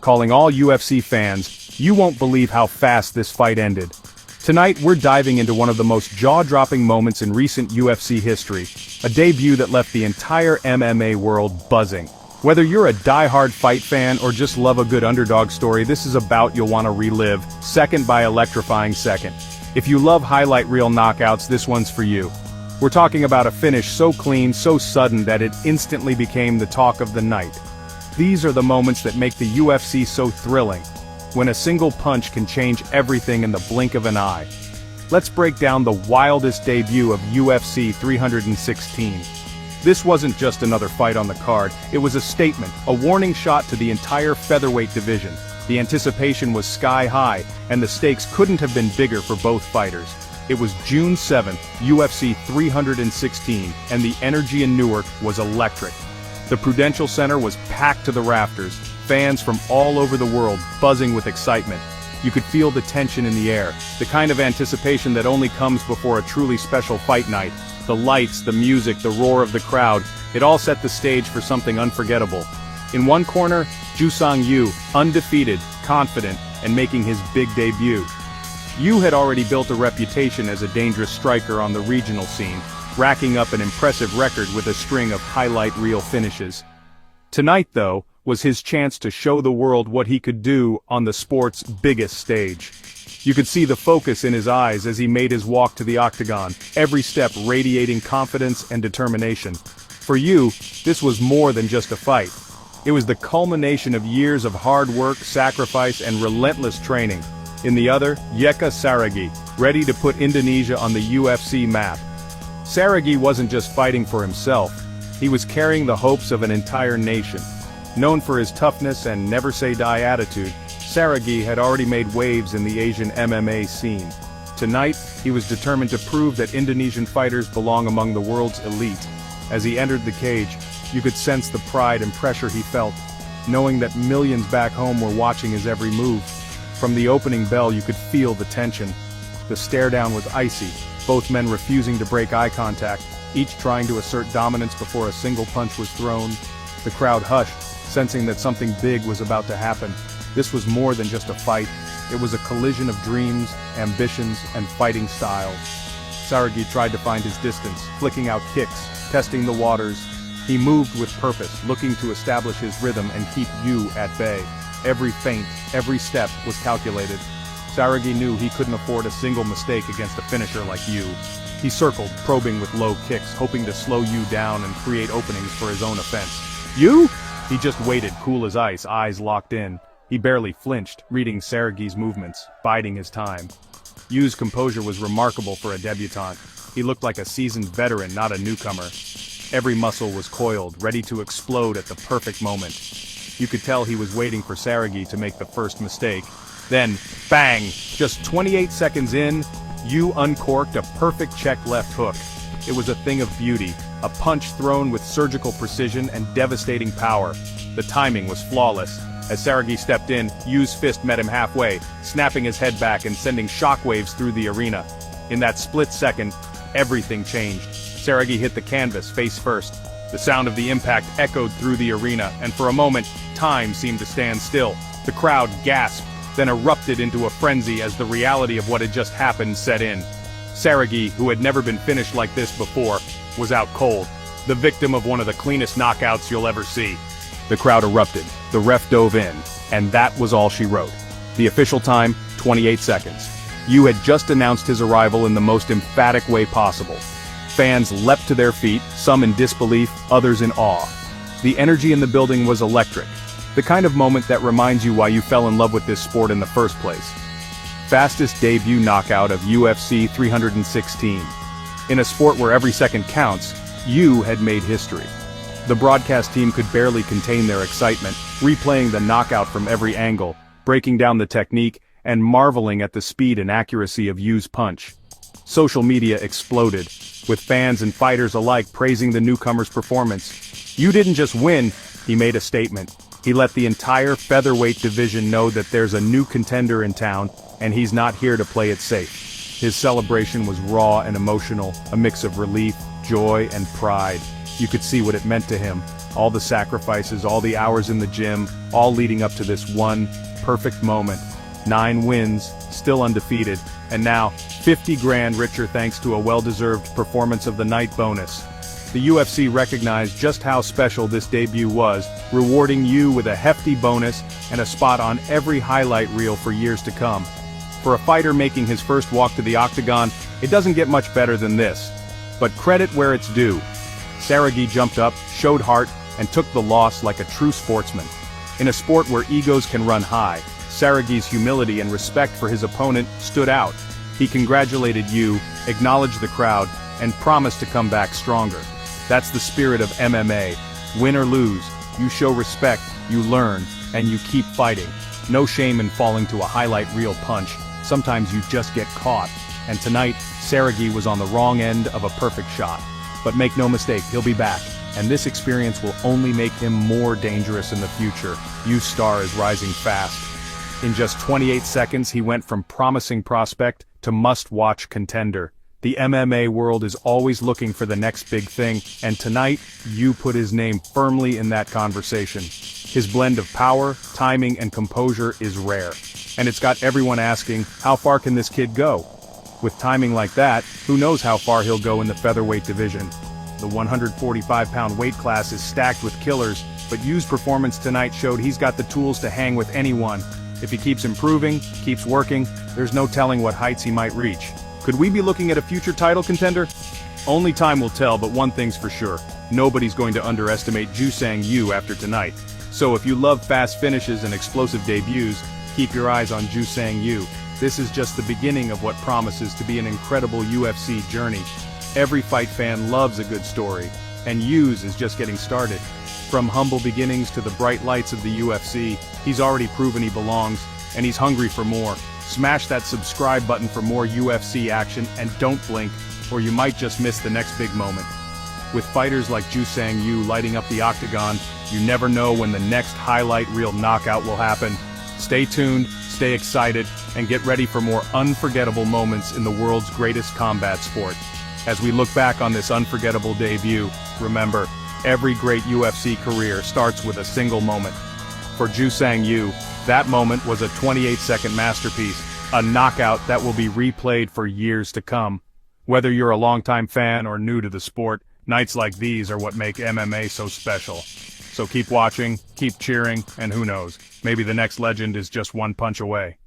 calling all UFC fans, you won't believe how fast this fight ended. Tonight we're diving into one of the most jaw-dropping moments in recent UFC history, a debut that left the entire MMA world buzzing. Whether you're a die-hard fight fan or just love a good underdog story, this is a bout you'll want to relive, second by electrifying second. If you love highlight reel knockouts, this one's for you. We're talking about a finish so clean, so sudden that it instantly became the talk of the night. These are the moments that make the UFC so thrilling, when a single punch can change everything in the blink of an eye. Let's break down the wildest debut of UFC 316. This wasn't just another fight on the card, it was a statement, a warning shot to the entire featherweight division. The anticipation was sky high, and the stakes couldn't have been bigger for both fighters. It was June 7th, UFC 316, and the energy in Newark was electric. The Prudential Center was packed to the rafters, fans from all over the world buzzing with excitement. You could feel the tension in the air, the kind of anticipation that only comes before a truly special fight night. The lights, the music, the roar of the crowd, it all set the stage for something unforgettable. In one corner, JooSang Yoo, undefeated, confident, and making his big debut. Yoo had already built a reputation as a dangerous striker on the regional scene, racking up an impressive record with a string of highlight reel finishes. Tonight, though, was his chance to show the world what he could do on the sport's biggest stage. You could see the focus in his eyes as he made his walk to the octagon, every step radiating confidence and determination. For Yoo, this was more than just a fight. It was the culmination of years of hard work, sacrifice, and relentless training. In the other, Jeka Saragih, ready to put Indonesia on the UFC map. Saragih wasn't just fighting for himself, he was carrying the hopes of an entire nation. Known for his toughness and never-say-die attitude, Saragih had already made waves in the Asian MMA scene. Tonight, he was determined to prove that Indonesian fighters belong among the world's elite. As he entered the cage, you could sense the pride and pressure he felt, knowing that millions back home were watching his every move. From the opening bell you could feel the tension. The stare-down was icy, both men refusing to break eye contact, each trying to assert dominance before a single punch was thrown. The crowd hushed, sensing that something big was about to happen. This was more than just a fight, it was a collision of dreams, ambitions, and fighting styles. Saragih tried to find his distance, flicking out kicks, testing the waters. He moved with purpose, looking to establish his rhythm and keep Yoo at bay. Every feint, every step was calculated. Saragih knew he couldn't afford a single mistake against a finisher like Yoo. He circled, probing with low kicks, hoping to slow Yoo down and create openings for his own offense. Yoo? He just waited, cool as ice, eyes locked in. He barely flinched, reading Saragih's movements, biding his time. Yoo's composure was remarkable for a debutant. He looked like a seasoned veteran, not a newcomer. Every muscle was coiled, ready to explode at the perfect moment. You could tell he was waiting for Saragih to make the first mistake. Then, bang! Just 28 seconds in, Yoo uncorked a perfect check left hook. It was a thing of beauty, a punch thrown with surgical precision and devastating power. The timing was flawless. As Saragih stepped in, Yoo's fist met him halfway, snapping his head back and sending shockwaves through the arena. In that split second, everything changed. Saragih hit the canvas face first. The sound of the impact echoed through the arena, and for a moment, time seemed to stand still. The crowd gasped, then erupted into a frenzy as the reality of what had just happened set in. Saragih, who had never been finished like this before, was out cold, the victim of one of the cleanest knockouts you'll ever see. The crowd erupted, the ref dove in, and that was all she wrote. The official time, 28 seconds. Yoo had just announced his arrival in the most emphatic way possible. Fans leapt to their feet, some in disbelief, others in awe. The energy in the building was electric, the kind of moment that reminds you why you fell in love with this sport in the first place. Fastest debut knockout of UFC 316. In a sport where every second counts, Yoo had made history. The broadcast team could barely contain their excitement, replaying the knockout from every angle, breaking down the technique, and marveling at the speed and accuracy of Yoo's punch. Social media exploded, with fans and fighters alike praising the newcomer's performance. Yoo didn't just win, he made a statement. He let the entire featherweight division know that there's a new contender in town, and he's not here to play it safe. His celebration was raw and emotional, a mix of relief, joy, and pride. You could see what it meant to him. All the sacrifices, all the hours in the gym, all leading up to this one perfect moment. 9 wins, still undefeated, and now 50 grand richer thanks to a well-deserved performance of the night bonus. The UFC recognized just how special this debut was, rewarding you with a hefty bonus and a spot on every highlight reel for years to come. For a fighter making his first walk to the octagon, it doesn't get much better than this. But credit where it's due. Saragih jumped up, showed heart, and took the loss like a true sportsman. In a sport where egos can run high, Saragih's humility and respect for his opponent stood out. He congratulated you, acknowledged the crowd, and promised to come back stronger. That's the spirit of MMA. Win or lose, you show respect, you learn, and you keep fighting. No shame in falling to a highlight reel punch. Sometimes you just get caught. And tonight, Saragih was on the wrong end of a perfect shot. But make no mistake, he'll be back. And this experience will only make him more dangerous in the future. You's star is rising fast. In just 28 seconds, he went from promising prospect to must-watch contender. The MMA world is always looking for the next big thing, and tonight, you put his name firmly in that conversation. His blend of power, timing, and composure is rare. And it's got everyone asking, how far can this kid go? With timing like that, who knows how far he'll go in the featherweight division. The 145-pound weight class is stacked with killers, but Yu's performance tonight showed he's got the tools to hang with anyone. If he keeps improving, keeps working, there's no telling what heights he might reach. Could we be looking at a future title contender? Only time will tell, but one thing's for sure. Nobody's going to underestimate JooSang Yoo after tonight. So if you love fast finishes and explosive debuts, keep your eyes on JooSang Yoo. This is just the beginning of what promises to be an incredible UFC journey. Every fight fan loves a good story, and Yu's is just getting started. From humble beginnings to the bright lights of the UFC, he's already proven he belongs, and he's hungry for more. Smash that subscribe button for more UFC action, and don't blink, or you might just miss the next big moment. With fighters like JooSang Yoo lighting up the octagon, you never know when the next highlight reel knockout will happen. Stay tuned, stay excited, and get ready for more unforgettable moments in the world's greatest combat sport. As we look back on this unforgettable debut, remember, every great UFC career starts with a single moment. For JooSang Yoo, that moment was a 28-second masterpiece, a knockout that will be replayed for years to come. Whether you're a longtime fan or new to the sport, nights like these are what make MMA so special. So keep watching, keep cheering, and who knows, maybe the next legend is just one punch away.